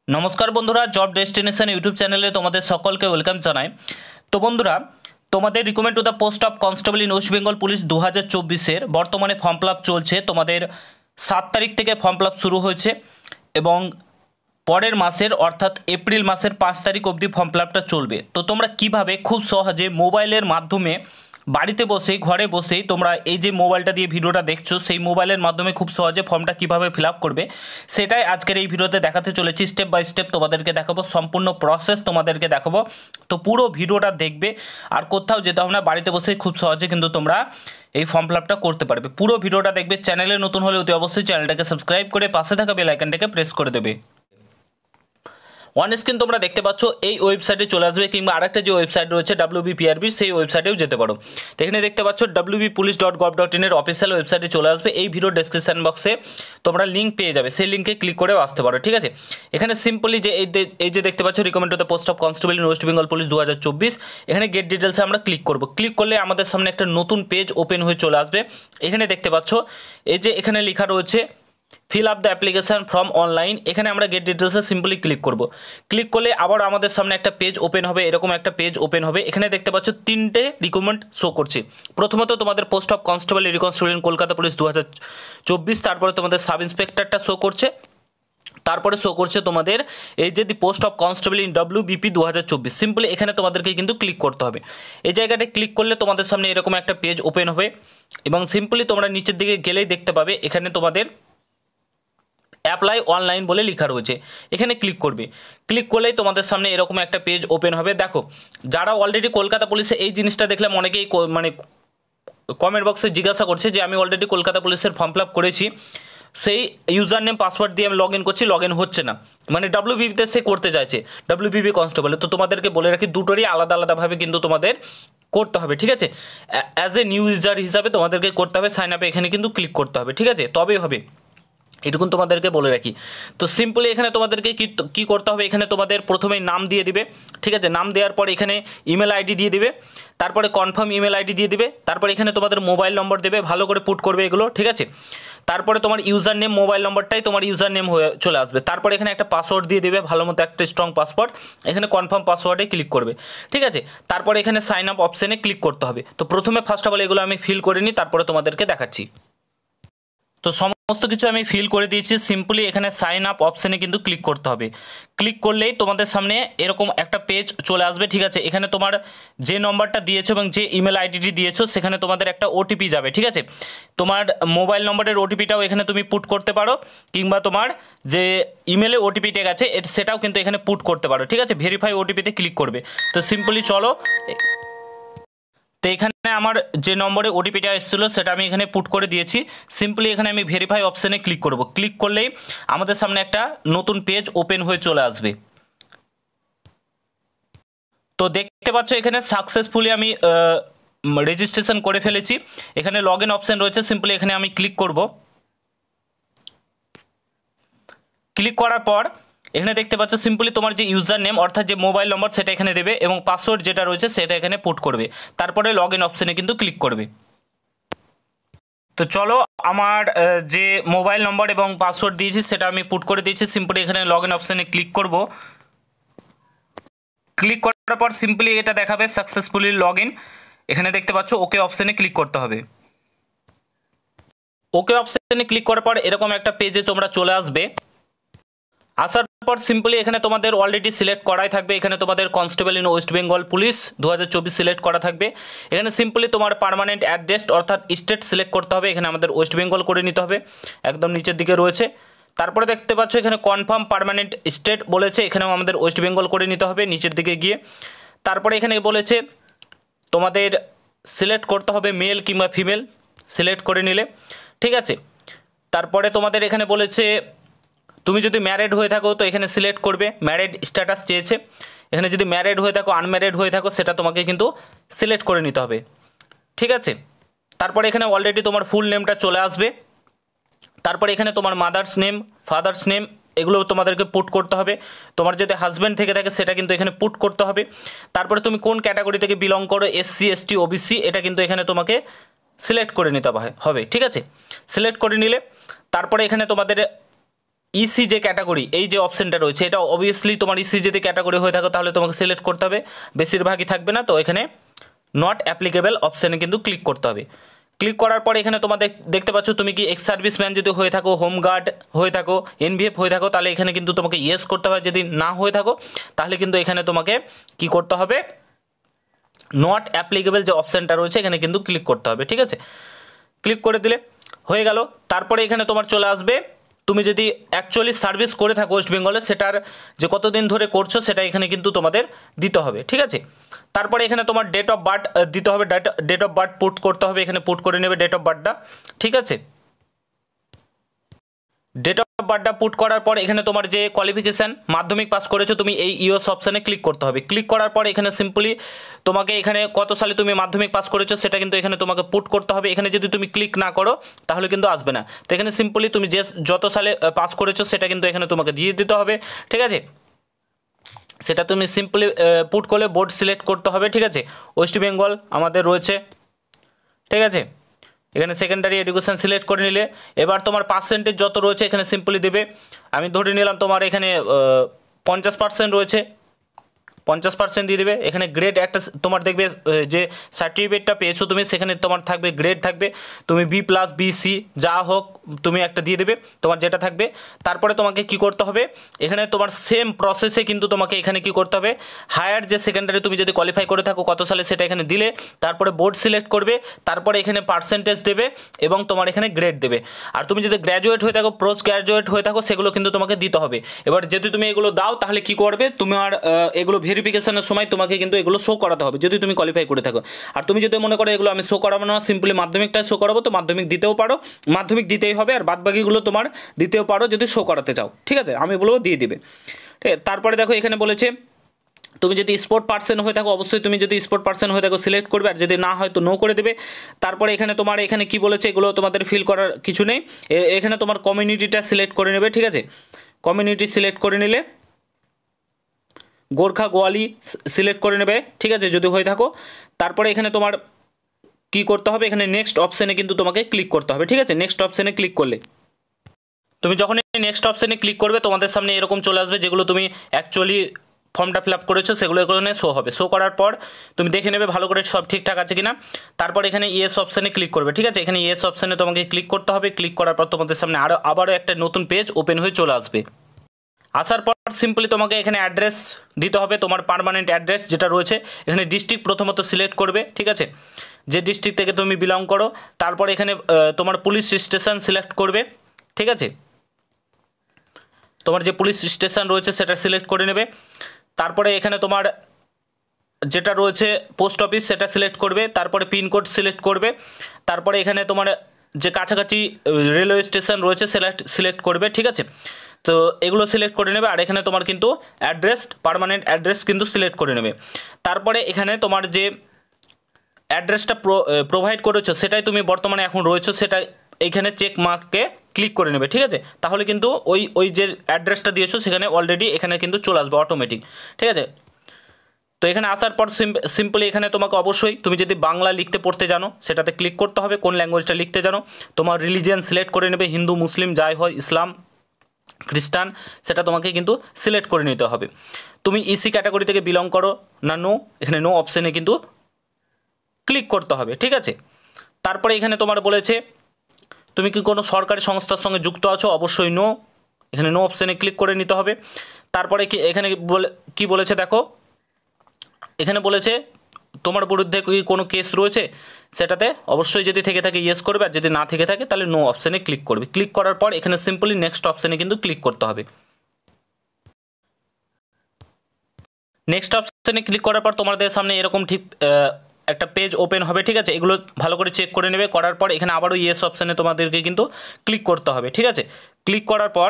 নমস্কার বন্ধুরা, job destination YouTube চ্যানেলে তোমাদের সকলকে ওয়েলকাম জানাই। তো বন্ধুরা, তোমাদের recommend to the post of constable in West Bengal police 2024-এর বর্তমানে ফর্ম ফিল আপ চলছে। তোমাদের 7 তারিখ থেকে ফর্ম ফিল আপ শুরু হয়েছে এবং পরের মাসের অর্থাৎ এপ্রিল মাসের 5 তারিখ অবধি ফর্ম ফিল আপটা চলবে। তো তোমরা কিভাবে খুব সহজে মোবাইলের মাধ্যমে বাড়িতে বসেই ঘরে বসেই তোমরা এই যে মোবাইলটা দিয়ে ভিডিওটা দেখছো সেই মোবাইলের মাধ্যমে খুব সহজে ফর্মটা কিভাবে ফিল আপ করবে সেটাই আজকের এই ভিডিওতে দেখাতে চলেছি। স্টেপ বাই স্টেপ তোমাদেরকে দেখাবো, সম্পূর্ণ প্রসেস তোমাদেরকে দেখাবো। তো পুরো ভিডিওটা দেখবে আর কোথাও যেতে হবে না, বাড়িতে বসেই খুব সহজে কিন্তু তোমরা এই ফর্ম ফিল আপটা করতে পারবে। পুরো ভিডিওটা দেখবে। চ্যানেলে নতুন হলে অতি অবশ্যই চ্যানেলটাকে সাবস্ক্রাইব করে পাশে থাকা বেল আইকনটাকে প্রেস করে দেবে। অন স্ক্রিন তোমরা দেখতে পাচ্ছ এই ওয়েবসাইটে চলে আসবে, কিংবা আরেকটা যে ওয়েবসাইট রয়েছে WBPRB সেই ওয়েবসাইটেও যেতে পারো। তো এখানে দেখতে পাচ্ছ wbpolice.gov.in এর অফিসিয়াল ওয়েবসাইটে চলে আসবে। এই ভিডিও ডেসক্রিপশন বক্সে তোমরা লিঙ্ক পেয়ে যাবে, সেই লিঙ্কে ক্লিক করেও আসতে পারো। ঠিক আছে, এখানে সিম্পলি যে এই যে দেখতে পাচ্ছ recommend to the post of constable in West Bengal police 2024, এখানে গেট ডিটেলসে আমরা ক্লিক করব। ক্লিক করলে আমাদের সামনে একটা নতুন পেজ ওপেন হয়ে চলে আসবে। এখানে দেখতে পাচ্ছ এই যে এখানে লেখা রয়েছে fill up the application from online. এখানে আমরা গেট ডিটেলসে সিম্পলি ক্লিক করব। ক্লিক করলে আবার আমাদের সামনে একটা পেজ ওপেন হবে, এরকম একটা পেজ ওপেন হবে। এখানে দেখতে পাচ্ছ 3টে রিকমেন্ড শো করছে। প্রথমত তোমাদের পোস্ট অফ কনস্টেবল রিকনস্টেবল ইন কলকাতা পুলিশ 2024, তারপরে তোমাদের সাব ইন্সপেক্টরটা শো করছে, তারপরে শো করছে তোমাদের এই যে the post of constable in WBP 2024। Simply এখানে তোমাদেরকে কিন্তু ক্লিক করতে হবে। এই জায়গাটা ক্লিক করলে তোমাদের সামনে এরকম একটা পেজ ওপেন হবে এবং সিম্পলি তোমরা নিচের দিকে গেলেই দেখতে পাবে এখানে তোমাদের অ্যাপ্লাই অনলাইন বলে লেখা রয়েছে। এখানে ক্লিক করবে। ক্লিক করলেই তোমাদের সামনে এরকম একটা পেজ ওপেন হবে। দেখো, যারা অলরেডি কলকাতা পুলিশে এই জিনিসটা দেখলাম অনেকেই মানে কমেন্ট বক্সে জিজ্ঞাসা করছে যে আমি অলরেডি কলকাতা পুলিশের ফর্ম ফিল আপ করেছি, সেই ইউজার নেম পাসওয়ার্ড দিয়ে আমি লগ ইন করছি, লগ ইন হচ্ছে না, মানে WBPতে সে করতে চাইছে, WBP কনস্টেবলে। তো তোমাদেরকে বলে রাখি দুটোরই আলাদা আলাদাভাবে কিন্তু তোমাদের করতে হবে। ঠিক আছে, অ্যাজ এ নিউ ইউজার হিসাবে তোমাদেরকে করতে হবে, সাইন আপে এখানে কিন্তু ক্লিক করতে হবে। ঠিক আছে, তবেই হবে, এটুকুন তোমাদেরকে বলে রাখি। তো সিম্পলি এখানে তোমাদেরকে কী করতে হবে, এখানে তোমাদের প্রথমেই নাম দিয়ে দিবে। ঠিক আছে, নাম দেওয়ার পর এখানে ইমেল আইডি দিয়ে দিবে, তারপরে কনফার্ম ইমেল আইডি দিয়ে দিবে, তারপরে এখানে তোমাদের মোবাইল নম্বর দেবে, ভালো করে পুট করবে এগুলো। ঠিক আছে, তারপরে তোমার ইউজার নেম, মোবাইল নম্বরটাই তোমার ইউজার নেম হয়ে চলে আসবে। তারপরে এখানে একটা পাসওয়ার্ড দিয়ে দেবে, ভালো মতো একটা স্ট্রং পাসওয়ার্ড। এখানে কনফার্ম পাসওয়ার্ডে ক্লিক করবে। ঠিক আছে, তারপরে এখানে সাইন আপ অপশানে ক্লিক করতে হবে। তো প্রথমে ফার্স্ট অফ অল এগুলো আমি ফিল করে নিই, তারপরে তোমাদেরকে দেখাচ্ছি। তো সমস্ত কিছু আমি ফিল করে দিয়েছি। সিম্পলি এখানে সাইন আপ অপশানে কিন্তু ক্লিক করতে হবে। ক্লিক করলেই তোমাদের সামনে এরকম একটা পেজ চলে আসবে। ঠিক আছে, এখানে তোমার যে নম্বরটা দিয়েছো এবং যে ইমেল আইডিটি দিয়েছো সেখানে তোমাদের একটা OTP যাবে। ঠিক আছে, তোমার মোবাইল নম্বরের OTPটাও এখানে তুমি পুট করতে পারো, কিংবা তোমার যে ইমেলে OTP ট্যাগ আছে সেটাও কিন্তু এখানে পুট করতে পারো। ঠিক আছে, ভেরিফাই OTPতে ক্লিক করবে। তো সিম্পলি চলো, তো এখানে আমার যে নম্বরে OTPটা এসেছিলো সেটা আমি এখানে পুট করে দিয়েছি। সিম্পলি এখানে আমি ভেরিফাই অপশানে ক্লিক করব। ক্লিক করলেই আমাদের সামনে একটা নতুন পেজ ওপেন হয়ে চলে আসবে। তো দেখতে পাচ্ছ এখানে সাকসেসফুলি আমি রেজিস্ট্রেশন করে ফেলেছি। এখানে লগ ইন অপশান রয়েছে, সিম্পলি এখানে আমি ক্লিক করব। ক্লিক করার পর এখানে দেখতে পাচ্ছ সিম্পলি তোমার যে ইউজার নেম অর্থাৎ যে মোবাইল নম্বর সেটা এখানে দেবে এবং পাসওয়ার্ড যেটা রয়েছে সেটা এখানে পুট করবে। তারপরে লগ ইন অপশানে কিন্তু ক্লিক করবে। তো চলো, আমার যে মোবাইল নম্বর এবং পাসওয়ার্ড দিয়েছি সেটা আমি পুট করে দিয়েছি। সিম্পলি এখানে লগ ইন অপশানে ক্লিক করব। ক্লিক করার পর সিম্পলি এটা দেখাবে সাকসেসফুলি লগ ইন। এখানে দেখতে পাচ্ছ ওকে অপশানে ক্লিক করতে হবে। ওকে অপশানে ক্লিক করার পর এরকম একটা পেজে তোমরা চলে আসবে। আসার পর সিম্পলি এখানে তোমাদের অলরেডি সিলেক্ট করাই থাকবে। এখানে তোমাদের constable in West Bengal police 2024 select করা থাকবে। এখানে সিম্পলি তোমার পার্মানেন্ট অ্যাড্রেস অর্থাৎ স্টেট সিলেক্ট করতে হবে। এখানে আমাদের ওয়েস্ট বেঙ্গল করে নিতে হবে, একদম নিচের দিকে রয়েছে। তারপরে দেখতে পাচ্ছ এখানে কনফার্ম পার্মানেন্ট স্টেট বলেছে, এখানেও আমাদের ওয়েস্ট বেঙ্গল করে নিতে হবে নিচের দিকে গিয়ে। তারপরে এখানে বলেছে তোমাদের সিলেক্ট করতে হবে মেল কিংবা ফিমেল, সিলেক্ট করে নিলে। ঠিক আছে, তারপরে তোমাদের এখানে বলেছে তুমি যদি ম্যারিড হয়ে থাকো তো এখানে সিলেক্ট করবে, ম্যারিড স্ট্যাটাস চেয়েছে। এখানে যদি ম্যারিড হয়ে থাকো, আনম্যারিড হয়ে থাকো সেটা তোমাকে কিন্তু সিলেক্ট করে নিতে হবে। ঠিক আছে, তারপরে এখানে অলরেডি তোমার ফুল নেমটা চলে আসবে। তারপরে এখানে তোমার মাদার্স নেম, ফাদার্স নেম এগুলো তোমাদেরকে পুট করতে হবে। তোমার যদি হাজব্যান্ড থেকে থাকে সেটা কিন্তু এখানে পুট করতে হবে। তারপরে তুমি কোন ক্যাটাগরি থেকে বিলং করো, SC ST OBC, এটা কিন্তু এখানে তোমাকে সিলেক্ট করে নিতে হবে। ঠিক আছে, সিলেক্ট করে নিলে তারপরে এখানে তোমাদের ইসি যে ক্যাটাগরি, এই যে অপশানটা রয়েছে, এটা অবভিয়াসলি তোমার ইসি যদি ক্যাটাগরি হয়ে থাকে তাহলে তোমাকে সিলেক্ট করতে হবে, বেশিরভাগই থাকবে না। তো এখানে নট অ্যাপ্লিকেবল অপশানে কিন্তু ক্লিক করতে হবে। ক্লিক করার পর এখানে তোমাদের দেখতে পাচ্ছ, তুমি কি এক্স সার্ভিসম্যান যদি হয়ে থাকো, হোমগার্ড হয়ে থাকো, এনভিএফ হয়ে থাকো, তাহলে এখানে কিন্তু তোমাকে ইয়েস করতে হবে। যদি না হয়ে থাকো তাহলে কিন্তু এখানে তোমাকে কি করতে হবে, নট অ্যাপ্লিকেবল যে অপশানটা রয়েছে এখানে কিন্তু ক্লিক করতে হবে। ঠিক আছে, ক্লিক করে দিলে হয়ে গেল। তারপরে এখানে তোমার চলে আসবে, তুমি যদি অ্যাকচুয়ালি সার্ভিস করে থাকো ওয়েস্ট বেঙ্গলে, সেটার যে কতদিন ধরে করছো সেটা এখানে কিন্তু তোমাদের দিতে হবে। ঠিক আছে, তারপরে এখানে তোমার ডেট অফ বার্থ দিতে হবে, ডেট অফ বার্থ পুট করতে হবে, এখানে পুট করে নেবে ডেট অফ বার্থটা। ঠিক আছে, ডেট অফ বার্থটা পুট করার পর এখানে তোমার যে কোয়ালিফিকেশান মাধ্যমিক পাস করেছো, তুমি এই ইওস অপশানে ক্লিক করতে হবে। ক্লিক করার পর এখানে সিম্পলি তোমাকে এখানে কত সালে তুমি মাধ্যমিক পাস করেছো সেটা কিন্তু এখানে তোমাকে পুট করতে হবে। এখানে যদি তুমি ক্লিক না করো তাহলে কিন্তু আসবে না। তো এখানে সিম্পলি তুমি যে যত সালে পাস করেছো সেটা কিন্তু এখানে তোমাকে দিয়ে দিতে হবে। ঠিক আছে, সেটা তুমি সিম্পলি পুট করলে বোর্ড সিলেক্ট করতে হবে। ঠিক আছে, ওয়েস্ট বেঙ্গল আমাদের রয়েছে। ঠিক আছে, এখানে সেকেন্ডারি এডুকেশন সিলেক্ট করে নিলে এবার তোমার পার্সেন্টেজ যত রয়েছে এখানে সিম্পলি দেবে। আমি ধরে নিলাম তোমার এখানে 50% রয়েছে, 50% দিয়ে দেবে। এখানে গ্রেড একটা তোমার দেখবে যে সার্টিফিকেটটা পেয়েছো তুমি, সেখানে তোমার থাকবে গ্রেড থাকবে, তুমি B+, B+C যা হোক তুমি একটা দিয়ে দেবে তোমার যেটা থাকবে। তারপরে তোমাকে কি করতে হবে, এখানে তোমার সেম প্রসেসে কিন্তু তোমাকে এখানে কি করতে হবে, হায়ার যে সেকেন্ডারি তুমি যদি কোয়ালিফাই করে থাকো কত সালে সেটা এখানে দিলে, তারপরে বোর্ড সিলেক্ট করবে, তারপরে এখানে পার্সেন্টেজ দেবে এবং তোমার এখানে গ্রেড দেবে। আর তুমি যদি গ্র্যাজুয়েট হয়ে থাকো, পোস্ট গ্র্যাজুয়েট হয়ে থাকো, সেগুলো কিন্তু তোমাকে দিতে হবে। এবার যদি তুমি এগুলো দাও তাহলে কি করবে, তোমার এগুলো ভেরিফিকেশনের সময় তোমাকে কিন্তু এগুলো শো করাতে হবে যদি তুমি কোয়ালিফাই করে থাকো। আর তুমি যদি মনে করো এগুলো আমি শো করাবো না, সিম্পলি মাধ্যমিকটা শো করাবো, তো মাধ্যমিক দিতেও পারো, মাধ্যমিক দিতেই হবে। আর বাদবাকিগুলো তোমার দিতেও পারো যদি শো করাতে চাও। ঠিক আছে, আমি বলবো দিয়ে দিবে। ঠিক আছে, তারপরে দেখো এখানে বলেছে তুমি যদি স্পোর্ট পার্সন হয়ে থাকো, অবশ্যই তুমি যদি স্পোর্ট পার্সন হয়ে থাকো সিলেক্ট করবে, আর যদি না হয় তো নো করে দেবে। তারপরে এখানে তোমার এখানে কি বলেছে এগুলো তোমাদের ফিল করার কিছু নেই। এখানে তোমার কমিউনিটিটা সিলেক্ট করে নেবে। ঠিক আছে, কমিউনিটি সিলেক্ট করে নিলে গোর্খা গোয়ালি সিলেক্ট করে নেবে। ঠিক আছে, যদি হয়ে থাকো তারপরে এখানে তোমার কি করতে হবে, এখানে নেক্সট অপশানে কিন্তু তোমাকে ক্লিক করতে হবে। ঠিক আছে, নেক্সট অপশানে ক্লিক করলে তুমি যখন নেক্সট অপশানে ক্লিক করবে তোমাদের সামনে এরকম চলে আসবে, যেগুলো তুমি অ্যাকচুয়ালি ফর্মটা ফিল আপ করেছো সেগুলো এখানে শো হবে। শো করার পর তুমি দেখে নেবে ভালো করে সব ঠিকঠাক আছে কিনা। তারপর এখানে ইয়েস অপশানে ক্লিক করবে। ঠিক আছে, এখানে ইয়েস অপশানে তোমাকে ক্লিক করতে হবে। ক্লিক করার পর তোমাদের সামনে আবারও একটা নতুন পেজ ওপেন হয়ে চলে আসবে। আসার পর সিম্পলি তোমাকে এখানে অ্যাড্রেস দিতে হবে, তোমার পার্মানেন্ট অ্যাড্রেস যেটা রয়েছে। এখানে ডিস্ট্রিক্ট প্রথমত সিলেক্ট করবে। ঠিক আছে, যে ডিস্ট্রিক্ট থেকে তুমি বিলং করো। তারপর এখানে তোমার পুলিশ স্টেশন সিলেক্ট করবে। ঠিক আছে, তোমার যে পুলিশ স্টেশন রয়েছে সেটা সিলেক্ট করে নেবে। তারপরে এখানে তোমার যেটা রয়েছে পোস্ট অফিস সেটা সিলেক্ট করবে। তারপরে পিনকোড সিলেক্ট করবে। তারপরে এখানে তোমার যে কাছাকাছি রেলওয়ে স্টেশন রয়েছে সিলেক্ট করবে। ঠিক আছে, তো এগুলো সিলেক্ট করে নেবে। আর এখানে তোমার কিন্তু অ্যাড্রেস, পার্মানেন্ট অ্যাড্রেস কিন্তু সিলেক্ট করে নেবে। তারপরে এখানে তোমার যে অ্যাড্রেসটা প্রোভাইড করেছো সেটাই তুমি বর্তমানে এখন রয়েছো, সেটা এইখানে চেক মার্কে ক্লিক করে নেবে। ঠিক আছে, তাহলে কিন্তু ওই যে অ্যাড্রেসটা দিয়েছো সেখানে অলরেডি এখানে কিন্তু চলে আসবে অটোমেটিক। ঠিক আছে, তো এখানে আসার পর সিম্পলি এখানে তোমাকে অবশ্যই তুমি যদি বাংলা লিখতে পড়তে জানো সেটাতে ক্লিক করতে হবে, কোন ল্যাঙ্গুয়েজটা লিখতে জানো। তোমার রিলিজিয়ান সিলেক্ট করে নেবে, হিন্দু, মুসলিম যাই হয়, ইসলাম, খ্রিস্টান, সেটা তোমাকে কিন্তু সিলেক্ট করে নিতে হবে। তুমি ইসি ক্যাটাগরি থেকে বিলং করো না নো, এখানে নো অপশানে কিন্তু ক্লিক করতে হবে। ঠিক আছে, তারপরে এখানে তোমার বলেছে তুমি কি কোনো সরকারি সংস্থার সঙ্গে যুক্ত আছো, অবশ্যই নো, এখানে নো অপশানে ক্লিক করে নিতে হবে। তারপরে কি এখানে কি বলেছে দেখো, এখানে বলেছে তোমার বিরুদ্ধে কি কোনো কেস রয়েছে, সেটাতে অবশ্যই যদি থেকে থাকে ইয়েস করবে, আর যদি না থেকে থাকে তাহলে নো অপশানে ক্লিক করবে। ক্লিক করার পর এখানে সিম্পলি নেক্সট অপশানে কিন্তু ক্লিক করতে হবে। নেক্সট অপশানে ক্লিক করার পর তোমাদের সামনে এরকম ঠিক একটা পেজ ওপেন হবে। ঠিক আছে, এগুলো ভালো করে চেক করে নেবে। করার পর এখানে আবারও ইয়েস অপশানে তোমাদেরকে কিন্তু ক্লিক করতে হবে। ঠিক আছে, ক্লিক করার পর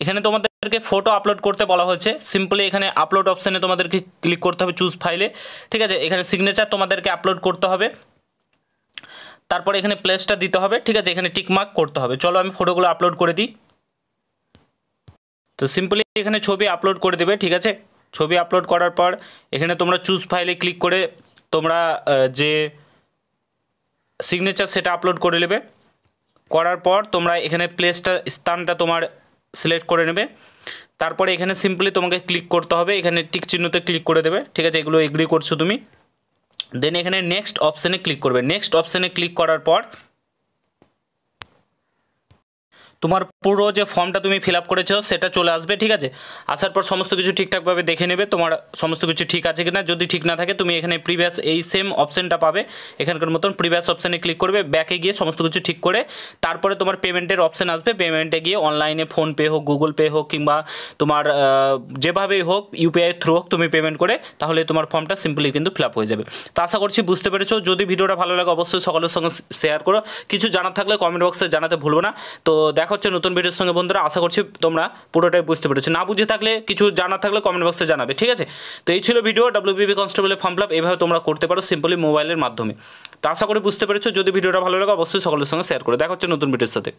এখানে তোমাদেরকে ফটো আপলোড করতে বলা হয়েছে। সিম্পলি এখানে আপলোড অপশানে তোমাদেরকে ক্লিক করতে হবে, চুজ ফাইলে। ঠিক আছে, এখানে সিগনেচার তোমাদেরকে আপলোড করতে হবে। তারপর এখানে প্লেসটা দিতে হবে। ঠিক আছে, এখানে টিকমার্ক করতে হবে। চলো আমি ফটোগুলো আপলোড করে দিই। তো সিম্পলি এখানে ছবি আপলোড করে দেবে। ঠিক আছে, ছবি আপলোড করার পর এখানে তোমরা চুজ ফাইলে ক্লিক করে তোমরা যে সিগনেচার সেটা আপলোড করে নেবে। করার পর তোমরা এখানে প্লেসটা, স্থানটা তোমার সিলেক্ট করে নেবে। তারপরে এখানে সিম্পলি তোমাকে ক্লিক করতে হবে, এখানে টিক চিহ্নতে ক্লিক করে দেবে, ঠিক আছে, এগুলো এগ্রি করছো তুমি। দেন এখানে নেক্সট অপশানে ক্লিক করবে। নেক্সট অপশানে ক্লিক করার পর তোমার পুরো যে ফর্মটা তুমি ফিল আপ করেছো সেটা চলে আসবে, ঠিক আছে। আসার পর সমস্ত কিছু ঠিকঠাকভাবে দেখে নেবে তোমার সমস্ত কিছু ঠিক আছে কিনা। যদি ঠিক না থাকে তুমি এখানে প্রিভিয়াস এই সেম অপশানটা পাবে, এখানকার মতন প্রিভিয়াস অপশানে ক্লিক করবে, ব্যাকে গিয়ে সমস্ত কিছু ঠিক করে তারপরে তোমার পেমেন্টের অপশান আসবে। পেমেন্টে গিয়ে অনলাইনে ফোনপে হোক, গুগল পে হোক, কিংবা তোমার যেভাবেই হোক ইউপিআই থ্রু হোক তুমি পেমেন্ট করে তাহলে তোমার ফর্মটা সিম্পলি কিন্তু ফিল আপ হয়ে যাবে। তো আশা করছি বুঝতে পেরেছো। যদি ভিডিওটা ভালো লাগে অবশ্যই সকলের সঙ্গে শেয়ার করো। কিছু জানার থাকলে কমেন্ট বক্সে জানাতে ভুলবো না। তো দেখা হচ্ছে নতুন ভিডিওর সঙ্গে বন্ধুরা। আশা করছি তোমরা পুরোটাই বুঝতে পেরেছো। না বুঝে থাকলে কিছু জানার থাকলে কমেন্ট বক্সে জানাবে, ঠিক আছে। তো এই ছিল ভিডিও ডব্লিউবিপি কনস্টেবলের ফর্ম ফিল আপ। এইভাবে তোমরা করতে পারো সিম্পলি মোবাইলের মাধ্যমে। তো আশা করি বুঝতে পেরেছো। যদি ভিডিওটা ভালো লাগে অবশ্যই সকলের সঙ্গে শেয়ার করো। দেখা হচ্ছে নতুন ভিডিওর সাথে।